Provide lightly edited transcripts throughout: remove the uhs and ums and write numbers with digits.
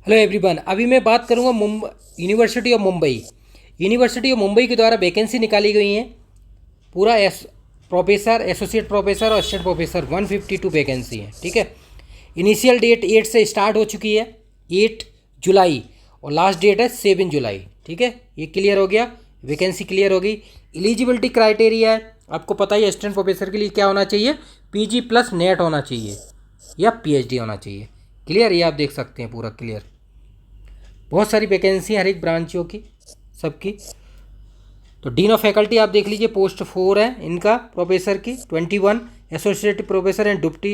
Hello everyone. अभी मैं बात करूंगा university of Mumbai. University of Mumbai के द्वारा वैकेंसी निकाली गई हैं। पूरा प्रोफेसर, एसोसिएट प्रोफेसर और असिस्टेंट प्रोफेसर 152 वैकेंसी है। ठीक है। इनिशियल डेट 8 से स्टार्ट हो चुकी है, 8 जुलाई, और लास्ट डेट है 7 जुलाई। ठीक है, ये क्लियर हो गया, वैकेंसी क्लियर हो गई। एलिजिबिलिटी क्राइटेरिया है, आपको पता ही है असिस्टेंट प्रोफेसर के लिए क्या होना चाहिए, पीजी प्लस नेट होना चाहिए या पीएचडी होना चाहिए। क्लियर, ये आप देख सकते हैं पूरा क्लियर। बहुत सारी वैकेंसी हर एक ब्रांचों की, सबकी। तो डीन ऑफ फैकल्टी आप देख लीजिए, पोस्ट 4 है इनका प्रोफेसर की, 21। Associate professor and deputy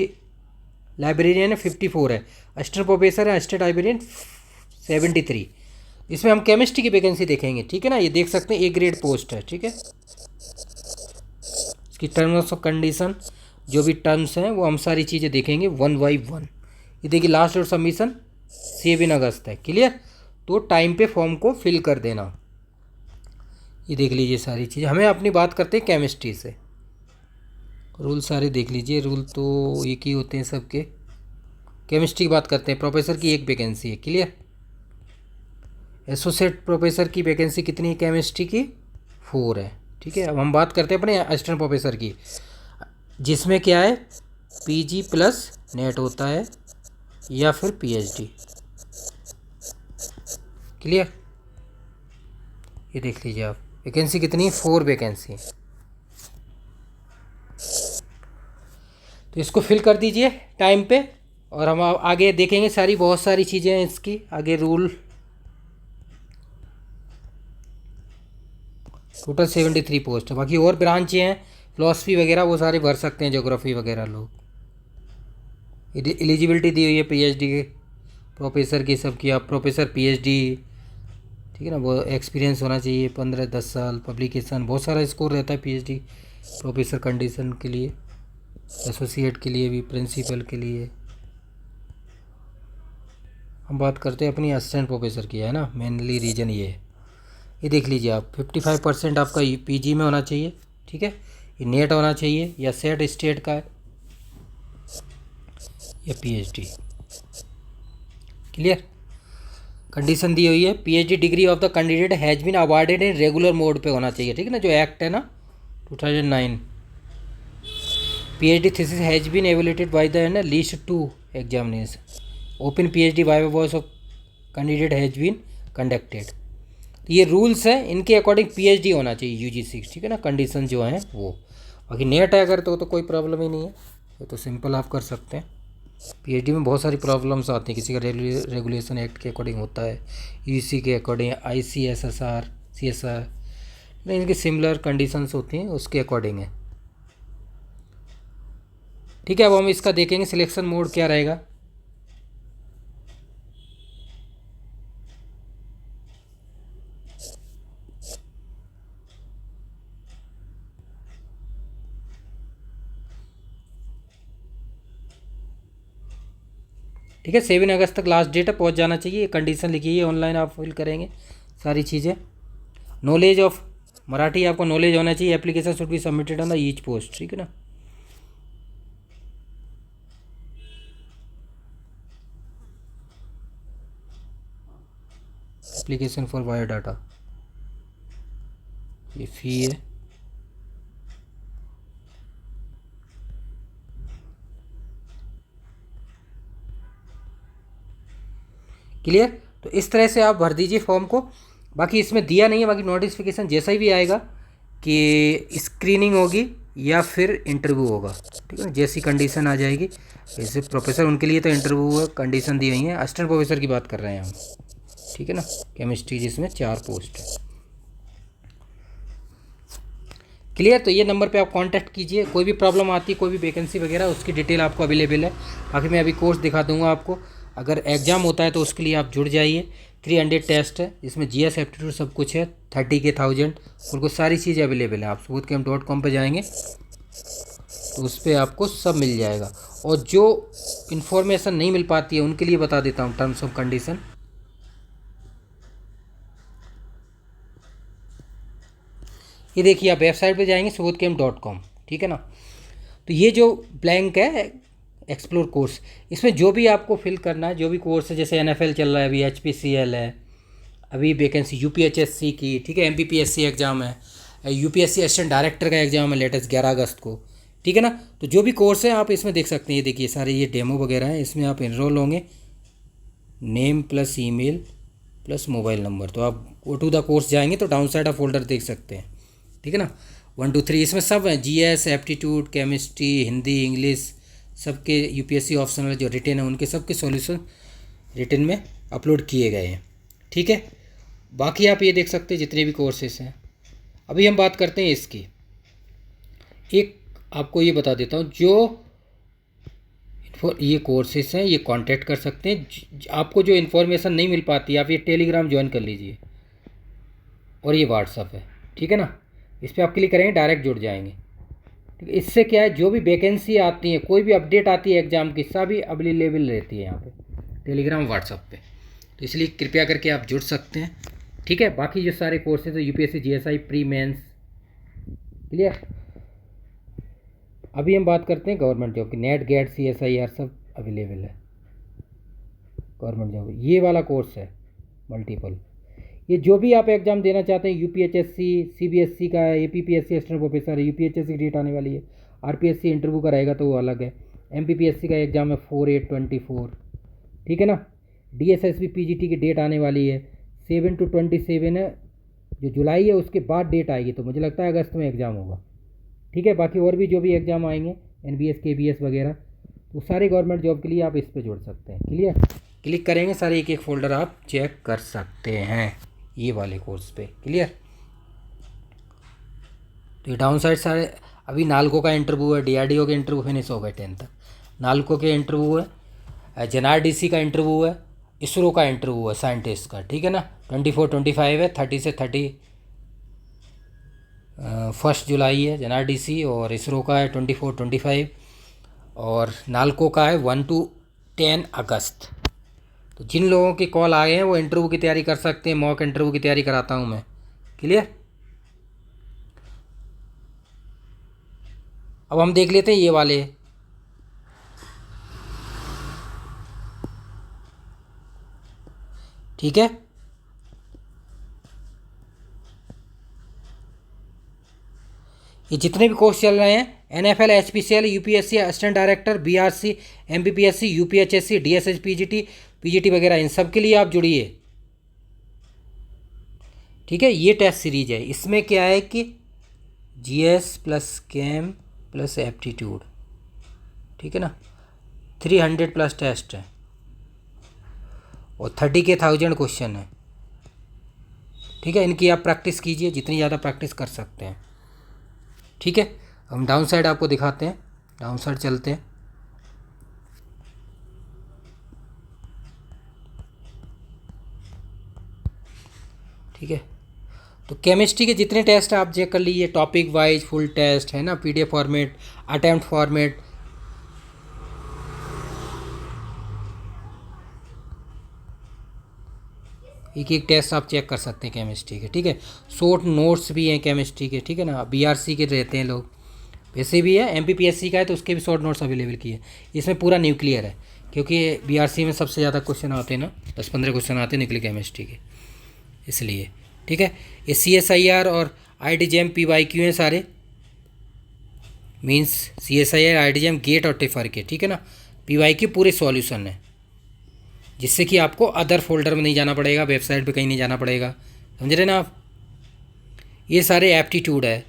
librarian है 54 है। असिस्टेंट प्रोफेसर है, असिस्टेंट लाइब्रेरियन 73। इसमें हम केमिस्ट्री की वैकेंसी देखेंगे। ठीक है ना, ये देख सकते हैं, ए ग्रेड पोस्ट है। ठीक है, इसकी टर्म्स ऑफ कंडीशन, जो भी टर्म्स हैं वो हम सारी चीज़ें देखेंगे वन बाई वन। ये देखिए, लास्ट डेट सबमिशन 7 अगस्त है। क्लियर, तो टाइम पे फॉर्म को फिल कर देना। ये देख लीजिए सारी चीज़। हमें अपनी बात करते हैं केमिस्ट्री से। रूल सारे देख लीजिए, रूल तो एक ही होते हैं सबके। केमिस्ट्री की बात करते हैं। प्रोफेसर की एक वैकेंसी है। क्लियर, एसोसिएट प्रोफेसर की वैकेंसी कितनी है केमिस्ट्री की, 4 है। ठीक है, अब हम बात करते हैं अपने असिस्टेंट प्रोफेसर की, जिसमें क्या है, पीजी प्लस नेट होता है या फिर पीएचडी। क्लियर, ये देख लीजिए आप, वैकेंसी कितनी है, 4 वैकेंसी। तो इसको फिल कर दीजिए टाइम पे, और हम आगे देखेंगे सारी, बहुत सारी चीज़ें हैं इसकी आगे। रूल टोटल 73 पोस्ट है। बाकी और ब्रांचें हैं, फिलोसफी वगैरह, वो सारे भर सकते हैं, ज्योग्राफी वगैरह लोग। एलिजिबिलिटी दी हुई है पीएचडी के प्रोफेसर की, सबकी। आप प्रोफेसर पीएचडी, ठीक है ना, वो एक्सपीरियंस होना चाहिए 15-10 साल, पब्लिकेशन, बहुत सारा स्कोर रहता है पीएचडी प्रोफेसर कंडीशन के लिए, एसोसिएट के लिए भी, प्रिंसिपल के लिए। हम बात करते हैं अपनी असिस्टेंट प्रोफेसर की, है ना, मेनली रीजन ये है। ये देख लीजिए आप, 55% आपका पीजी में होना चाहिए। ठीक है, ये नेट होना चाहिए या सेट स्टेट का है या पीएचडी। क्लियर, कंडीशन दी हुई है, PhD degree of the candidate has been awarded in regular mode पे होना चाहिए। ठीक है ना, जो एक्ट है ना 2009। PhD thesis has been evaluated by the ना least 2 examination. Open PhD viva voice of candidate has been conducted. तो ये रूल्स हैं, इनके अकॉर्डिंग पीएचडी होना चाहिए यूजीसी। ठीक है ना, कंडीशन जो हैं वो। बाकी नेट है अगर तो कोई प्रॉब्लम ही नहीं है, ये तो सिंपल आप कर सकते हैं। पीएचडी में बहुत सारी प्रॉब्लम्स आती हैं, किसी का रेगुलेशन एक्ट के अकॉर्डिंग होता है, यूसी के अकॉर्डिंग, आईसीएसएसआर, सीएसआर, इनकी सिमिलर कंडीशंस होती हैं, उसके अकॉर्डिंग है। ठीक है, अब हम इसका देखेंगे सिलेक्शन मोड क्या रहेगा। ठीक है, 7 अगस्त तक लास्ट डेट है, पहुंच जाना चाहिए। कंडीशन लिखी है, ऑनलाइन आप फिल करेंगे सारी चीज़ें। नॉलेज ऑफ मराठी आपको नॉलेज होना चाहिए। Application should be submitted on the each post. ठीक है ना, एप्लीकेशन फॉर बायोडाटा, ये फ़ी है। क्लियर, तो इस तरह से आप भर दीजिए फॉर्म को। बाकी इसमें दिया नहीं है, बाकी नोटिफिकेशन जैसा ही भी आएगा कि स्क्रीनिंग होगी या फिर इंटरव्यू होगा। ठीक है ना, जैसी कंडीशन आ जाएगी। जैसे प्रोफेसर उनके लिए तो इंटरव्यू कंडीशन दी हुई है, असिस्टेंट प्रोफेसर की बात कर रहे हैं हम। ठीक है ना, केमिस्ट्री जिसमें 4 पोस्ट है। क्लियर, तो ये नंबर पे आप कांटेक्ट कीजिए, कोई भी प्रॉब्लम आती है, कोई भी वैकेंसी वगैरह, उसकी डिटेल आपको अवेलेबल है। बाकी मैं अभी कोर्स दिखा दूंगा आपको। अगर एग्ज़ाम होता है तो उसके लिए आप जुड़ जाइए। 300 टेस्ट है, इसमें जीएस एप्टीट्यूड सब कुछ है, 30,000 उनको सारी चीज़ें अवेलेबल है। आप subodhcamp.com पे जाएंगे तो उस पर आपको सब मिल जाएगा। और जो इन्फॉर्मेशन नहीं मिल पाती है उनके लिए बता देता हूँ टर्म्स ऑफ कंडीशन। ये देखिए, आप वेबसाइट पे जाएंगे subodhcamp.com। ठीक है ना, तो ये जो ब्लैंक है एक्सप्लोर कोर्स, इसमें जो भी आपको फिल करना है, जो भी कोर्स है, जैसे NFL चल रहा है, अभी HPCL है, अभी वैकेंसी UPHSC की, ठीक है, MPPSC एग्ज़ाम है, UPSC असिस्टेंट डायरेक्टर का एग्ज़ाम है लेटेस्ट 11 अगस्त को, ठीक है ना। तो जो भी कोर्स है आप इसमें देख सकते हैं, ये देखिए सारे ये डेमो वगैरह हैं, इसमें आप इनरोल होंगे, name plus email plus mobile number. तो आप गो टू द कोर्स जाएंगे तो डाउन साइड ऑफ फोल्डर देख सकते हैं, ठीक है ना। 1 2 3 इसमें सब है, GS, aptitude, chemistry, Hindi, English, सबके UPSC ऑप्शनल जो रिटेन है उनके सबके सॉल्यूशन रिटेन में अपलोड किए गए हैं, ठीक है। बाकी आप ये देख सकते हैं जितने भी कोर्सेस हैं। अभी हम बात करते हैं इसकी, एक आपको ये बता देता हूँ, जो ये कोर्सेस हैं ये कांटेक्ट कर सकते हैं। आपको जो इन्फॉर्मेशन नहीं मिल पाती आप ये टेलीग्राम ज्वाइन कर लीजिए, और ये व्हाट्सअप है, ठीक है ना। इस पर आप क्लिक करेंगे डायरेक्ट जुड़ जाएंगे, ठीक है। इससे क्या है, जो भी वैकेंसी आती है, कोई भी अपडेट आती है एग्ज़ाम की, सभी अवेलेबल रहती है यहाँ पे टेलीग्राम व्हाट्सअप पे। तो इसलिए कृपया करके आप जुड़ सकते हैं, ठीक है। बाकी जो सारे कोर्सेज है UPSC GSI pre mains, clear. अभी हम बात करते हैं गवर्नमेंट जॉब की, नेट गेट CSIR सब अवेलेबल है गवर्नमेंट जॉब। ये वाला कोर्स है मल्टीपल, ये जो भी आप एग्ज़ाम देना चाहते हैं, UPHSC CBSC का है, APPSC असिस्टेंट प्रोफेसर है, UPHSC की डेट आने वाली है, RPSC इंटरव्यू का रहेगा तो वो अलग है, MPPSC का एग्ज़ाम है 4/8/24, ठीक है ना। DSSB PGT की डेट आने वाली है 7 to 27 है, जो जुलाई है उसके बाद डेट आएगी, तो मुझे लगता है अगस्त में एग्ज़ाम होगा, ठीक है। बाकी और भी जो भी एग्ज़ाम आएंगे NBS KBS वगैरह, तो सारे गवर्नमेंट जॉब के लिए आप इस पर जुड़ सकते हैं, क्लियर। क्लिक करेंगे सारे एक एक फोल्डर आप चेक कर सकते हैं ये वाले कोर्स पे, क्लियर। तो ये डाउन साइड सारे, अभी नालको का इंटरव्यू है, DRDO के इंटरव्यू फिनिश हो गए 10 तक, नालको के इंटरव्यू है, JNRDC का इंटरव्यू है, इसरो का इंटरव्यू है साइंटिस्ट का, ठीक है ना। 24-25 है, 30 से 31 जुलाई है JNRDC, और इसरो का है 24-25, और नालको का है 1 to 10 अगस्त। तो जिन लोगों के कॉल आए हैं वो इंटरव्यू की तैयारी कर सकते हैं, मॉक इंटरव्यू की तैयारी कराता हूँ मैं, क्लियर। अब हम देख लेते हैं ये वाले, ठीक है। ये जितने भी कोर्स चल रहे हैं NFL, HPCL, UPSC assistant director, BRC, MPPSC, UPHSC, DSS PGT वगैरह, इन सब के लिए आप जुड़िए, ठीक है। ये टेस्ट सीरीज है, इसमें क्या है कि GS प्लस केम प्लस एप्टीट्यूड, ठीक है ना, 300+ टेस्ट है, और 30,000 क्वेश्चन है, ठीक है। इनकी आप प्रैक्टिस कीजिए जितनी ज़्यादा प्रैक्टिस कर सकते हैं, ठीक है। हम डाउन साइड आपको दिखाते हैं, डाउन साइड चलते हैं, ठीक है। तो केमिस्ट्री के जितने टेस्ट आप चेक कर लीजिए, टॉपिक वाइज फुल टेस्ट है ना, PDF फॉर्मेट, अटेम्प्ट फॉर्मेट, एक एक टेस्ट आप चेक कर सकते हैं केमिस्ट्री के, ठीक है। शॉर्ट नोट्स भी हैं केमिस्ट्री के, ठीक है ना। BRC के रहते हैं लोग, वैसे भी है, MPPSC का है तो उसके भी शॉर्ट नोट्स अवेलेबल किए। इसमें पूरा न्यूक्लियर है, क्योंकि BRC में सबसे ज़्यादा क्वेश्चन आते हैं ना, 10-15 क्वेश्चन आते हैं न्यूक्लियर केमिस्ट्री के, इसलिए, ठीक है। ये CSIR और IDGM PYQ हैं सारे, मीन्स CSIR IDGM गेट और टिफर के, ठीक है ना। PYQ पूरे सॉल्यूशन है, जिससे कि आपको अदर फोल्डर में नहीं जाना पड़ेगा, वेबसाइट पे कहीं नहीं जाना पड़ेगा, समझ रहे ना आप। ये सारे एप्टीट्यूड है,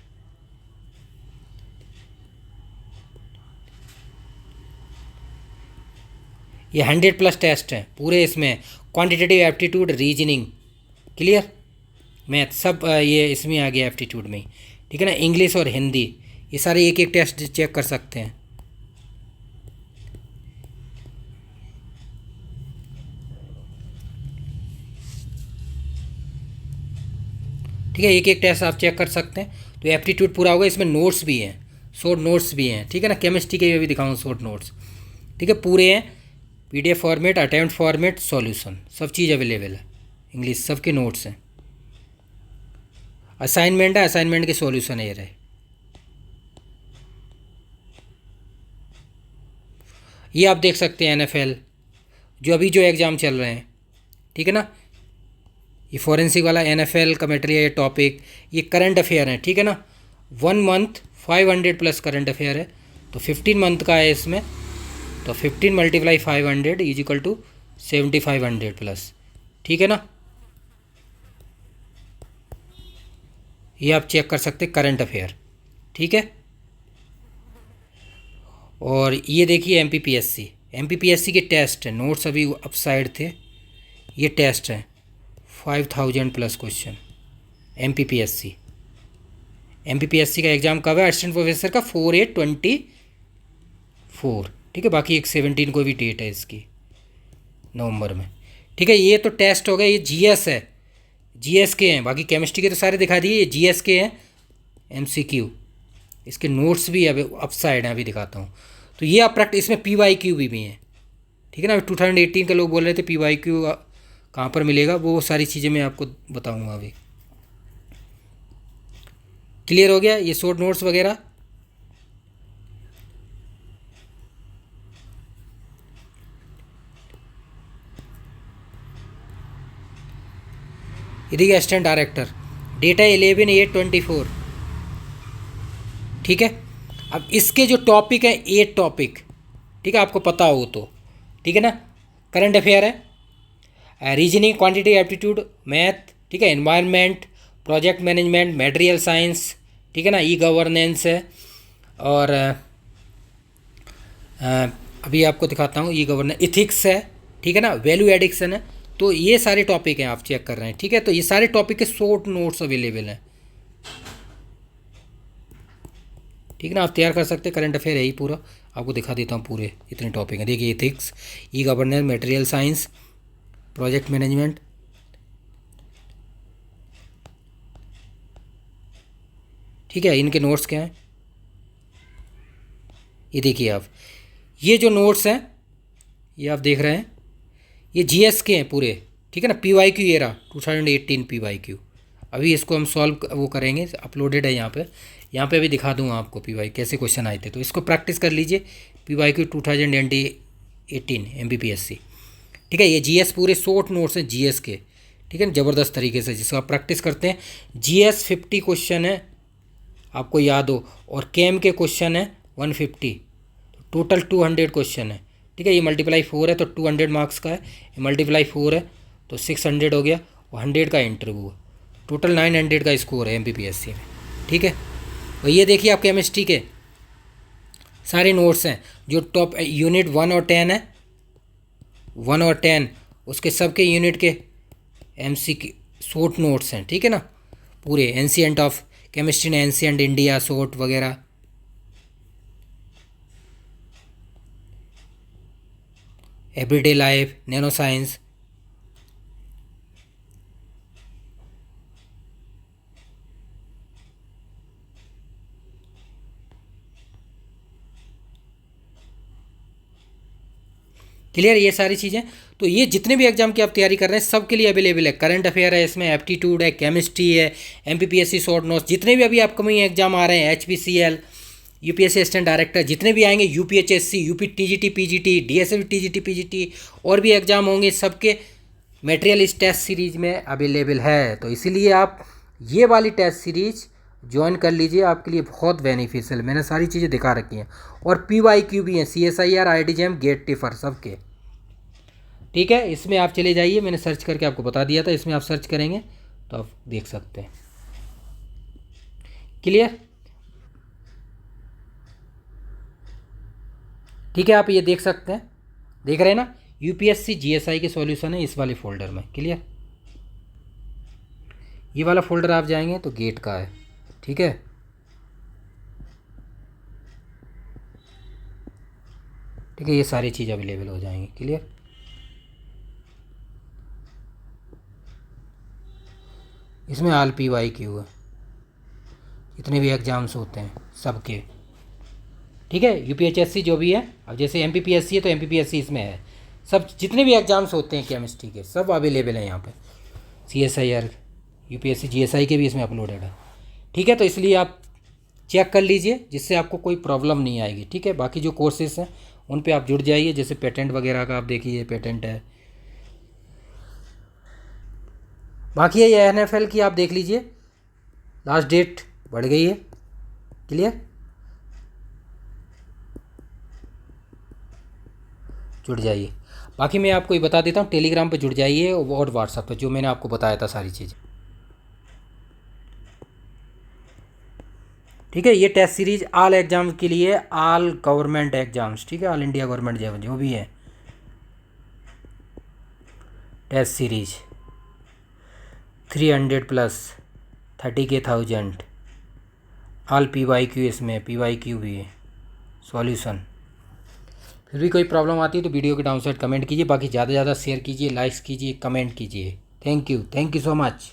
ये 100+ टेस्ट हैं पूरे, इसमें quantitative aptitude, reasoning, clear, math सब ये इसमें आ गया एप्टीट्यूड में, ठीक है ना। इंग्लिश और हिंदी, ये सारे एक एक टेस्ट चेक कर सकते हैं, ठीक है। एक एक टेस्ट आप चेक कर सकते हैं, तो एप्टीट्यूड पूरा होगा। इसमें नोट्स भी हैं, शॉर्ट नोट्स भी हैं, ठीक है ना। केमिस्ट्री के भी दिखाऊँ शॉर्ट नोट्स, ठीक है, पूरे हैं, PDF format, attempt format, solution, सब चीज़ अवेलेबल है, इंग्लिश सबके नोट्स हैं। असाइनमेंट है, असाइनमेंट के सॉल्यूशन है ये रहे। ये आप देख सकते हैं NFL जो अभी जो एग्ज़ाम चल रहे हैं, ठीक है ना। ये फॉरेंसिक वाला NFL का मटेरियल, ये टॉपिक, ये करंट अफेयर है, ठीक है ना। 1 मंथ 500 प्लस करंट अफेयर है, तो 15 मंथ का है इसमें, तो 15 × 500 इज इक्वल टू 7500 प्लस, ठीक है ना। ये आप चेक कर सकते हैं करंट अफेयर, ठीक है। और ये देखिए MPPSC के टेस्ट हैं, नोट्स अभी अपसाइड थे, ये टेस्ट हैं 5000 प्लस क्वेश्चन। MPPSC का एग्ज़ाम कब है? असिस्टेंट प्रोफेसर का 4/8/24, ठीक है। बाकी एक 17 को भी डेट है इसकी, नवंबर में, ठीक है। ये तो टेस्ट हो गया, ये GS है, GS के हैं, बाकी केमिस्ट्री के तो सारे दिखा दिए, ये GS के हैं MCQ। इसके नोट्स भी अभी अपसाइड हैं, अभी दिखाता हूँ। तो ये आप प्रैक्टिस, इसमें PYQ भी हैं, ठीक है ना। 2018 के लोग बोल रहे थे PYQ कहाँ पर मिलेगा, वो सारी चीज़ें मैं आपको बताऊँगा अभी। क्लियर हो गया ये शॉर्ट नोट्स वगैरह। ये देखिए असिस्टेंट डायरेक्टर, डेटा 11/8/24, ठीक है। अब इसके जो टॉपिक है 8 टॉपिक, ठीक है, आपको पता हो तो, ठीक है ना। करंट अफेयर है, रीजनिंग, क्वांटिटी एप्टीट्यूड, मैथ, ठीक है, environment, project management, material science, ठीक है ना, ई गवर्नेंस है, और अभी आपको दिखाता हूँ ई गवर्नेंस, इथिक्स है, ठीक है ना, वैल्यू एडिक्शन है। तो ये सारे टॉपिक हैं, आप चेक कर रहे हैं, ठीक है। तो ये सारे टॉपिक के शॉर्ट नोट्स अवेलेबल हैं, ठीक है ना। आप तैयार कर सकते हैं, करंट अफेयर है ही पूरा, आपको दिखा देता हूँ पूरे इतने टॉपिक हैं। देखिए ethics, e governance, material science, project management, ठीक है। इनके नोट्स क्या हैं ये देखिए आप, ये जो नोट्स हैं ये आप देख रहे हैं, ये GS के हैं पूरे, ठीक है ना। PYQ एरा 2018 PYQ, अभी इसको हम सॉल्व वो करेंगे, अपलोडेड है यहाँ पे अभी दिखा दूँगा आपको PYQ कैसे क्वेश्चन आए थे, तो इसको प्रैक्टिस कर लीजिए। PYQ 2018 MPPSC, ठीक है। ये GS पूरे शॉर्ट नोट्स हैं GS के, ठीक है ना, ज़बरदस्त तरीके से जिसको आप प्रैक्टिस करते हैं। GS 50 क्वेश्चन है, आपको याद हो, और केम के क्वेश्चन है 150, टोटल 200 क्वेश्चन है, ठीक है। ये ×4 है तो 200 मार्क्स का है, ये ×4 है तो 600 हो गया, और 100 का इंटरव्यू है, टोटल 900 का स्कोर है MPPSC में, ठीक है। और ये देखिए आप केमिस्ट्री के सारे नोट्स हैं, जो टॉप यूनिट 1 और 10 है, 1 और 10 उसके सबके यूनिट के MCQ शॉर्ट नोट्स हैं, ठीक है ना। पूरे एंशिएंट ऑफ केमिस्ट्री ने एंशिएंट इंडिया शॉर्ट वगैरह, everyday life, nano science, clear, ये सारी चीज़ें। तो ये जितने भी एग्जाम की आप तैयारी कर रहे हैं सब के लिए अवेलेबल है। करंट अफेयर है, इसमें एप्टीट्यूड है, केमिस्ट्री है, MPPSC शॉर्ट नोट्स, जितने भी अभी अपकमिंग एग्जाम आ रहे हैं, HPCL, UPSC असिस्टेंट डायरेक्टर, जितने भी आएंगे, UPHSC, UP TGT PGT, DSF TGT PGT, और भी एग्जाम होंगे, सबके मटेरियल इस टेस्ट सीरीज में अवेलेबल है। तो इसीलिए आप ये वाली टेस्ट सीरीज ज्वाइन कर लीजिए, आपके लिए बहुत बेनिफिशियल, मैंने सारी चीज़ें दिखा रखी हैं। और PYQ भी हैं, CSIR, IITJAM, गेट टिफर सबके, ठीक है। इसमें आप चले जाइए, मैंने सर्च करके आपको बता दिया था, इसमें आप सर्च करेंगे तो आप देख सकते हैं। क्लियर, ठीक है। आप ये देख सकते हैं, देख रहे हैं ना, UPSC GSI के सॉल्यूशन है इस वाले फोल्डर में। क्लियर, ये वाला फोल्डर आप जाएंगे तो गेट का है, ठीक है। ठीक है, ये सारी चीज़ अवेलेबल हो जाएंगी। क्लियर, इसमें ऑल PYQ है, जितने भी एग्ज़ाम्स होते हैं सबके, ठीक है। UPHSC जो भी है, अब जैसे MPPSC है तो MPPSC इसमें है, सब जितने भी एग्ज़ाम्स होते हैं केमिस्ट्री के सब अवेलेबल हैं यहाँ पे। CSIR, UPSC GSI के भी इसमें अपलोडेड है, ठीक है। तो इसलिए आप चेक कर लीजिए, जिससे आपको कोई प्रॉब्लम नहीं आएगी, ठीक है। बाकी जो कोर्सेज हैं उन पे आप जुड़ जाइए। जैसे पेटेंट वगैरह का आप देखिए, पेटेंट है। बाकी ये NFL की आप देख लीजिए, लास्ट डेट बढ़ गई है। क्लियर, जुड़ जाइए। बाकी मैं आपको ये बता देता हूँ, टेलीग्राम पे जुड़ जाइए और व्हाट्सएप पे, जो मैंने आपको बताया था सारी चीज़ें। ठीक है, ये टेस्ट सीरीज ऑल एग्जाम के लिए, ऑल गवर्नमेंट एग्जाम्स, ठीक है, ऑल इंडिया गवर्नमेंट जो भी है, टेस्ट सीरीज 300+, 30,000, ऑल PYQ, इसमें PYQ भी है सॉल्यूशन। फिर भी कोई प्रॉब्लम आती है तो वीडियो के डाउन साइड कमेंट कीजिए। बाकी ज़्यादा से ज़्यादा शेयर कीजिए, लाइक्स कीजिए, कमेंट कीजिए। Thank you so much.